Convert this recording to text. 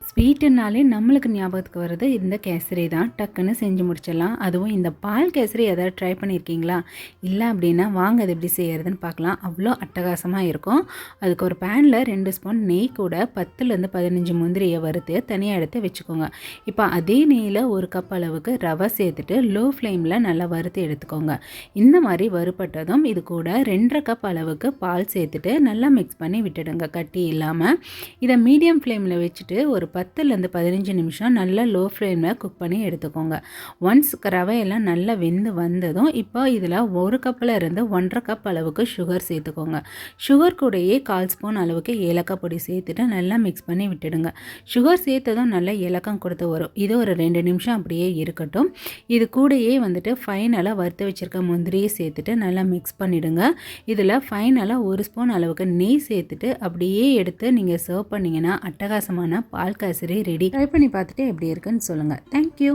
ஸ்வீட்டுனாலே நம்மளுக்கு ஞாபகத்துக்கு வர்றது இந்த கேசரி தான். டக்குன்னு செஞ்சு முடிச்சிடலாம். அதுவும் இந்த பால் கேசரி எதாவது ட்ரை பண்ணியிருக்கீங்களா? இல்லை அப்படின்னா வாங்க அது எப்படி செய்கிறதுன்னு பார்க்கலாம். அவ்வளோ அட்டகாசமாக இருக்கும். அதுக்கு ஒரு பேனில் 2 ஸ்பூன் நெய் கூட 10லேருந்து 15 முந்திரியை வறுத்து தனியாக எடுத்து வச்சுக்கோங்க. இப்போ அதே நெய்யில் 1 கப் அளவுக்கு ரவை சேர்த்துட்டு லோ ஃப்ளேமில் நல்லா வறுத்து எடுத்துக்கோங்க. இந்த மாதிரி வறுப்பட்டதும் இது கூட 2.5 கப் அளவுக்கு பால் சேர்த்துட்டு நல்லா மிக்ஸ் பண்ணி விட்டுடுங்க கட்டி இல்லாமல். இதை மீடியம் ஃப்ளேமில் வச்சுட்டு ஒரு 10லேருந்து 15 நிமிஷம் நல்லா லோ ஃப்ளேமில் குக் பண்ணி எடுத்துக்கோங்க. ஒன்ஸ் ரவையெல்லாம் நல்லா வெந்து வந்ததும் இப்போ இதில் 1 கப்பில் இருந்து 1.5 கப் அளவுக்கு சுகர் சேர்த்துக்கோங்க. சுகர் கூடயே 1/4 ஸ்பூன் அளவுக்கு ஏலக்காய் பொடி சேர்த்துட்டு நல்லா மிக்ஸ் பண்ணி விட்டுடுங்க. சுகர் சேர்த்ததும் நல்லா இலக்கம் கொடுத்து வரும். இது ஒரு 2 நிமிஷம் அப்படியே இருக்கட்டும். இது கூடயே வந்துட்டு ஃபைனலாக வறுத்து வச்சுருக்க முந்திரியை சேர்த்துட்டு நல்லா மிக்ஸ் பண்ணிவிடுங்க. இதில் ஃபைனலாக 1 ஸ்பூன் அளவுக்கு நெய் சேர்த்துட்டு அப்படியே எடுத்து நீங்கள் சர்வ் பண்ணிங்கன்னா அட்டகாசமான பால் கேசரி ரெடி. ட்ரை பண்ணி பார்த்துட்டு எப்படி இருக்குன்னு சொல்லுங்கள். தேங்க்யூ.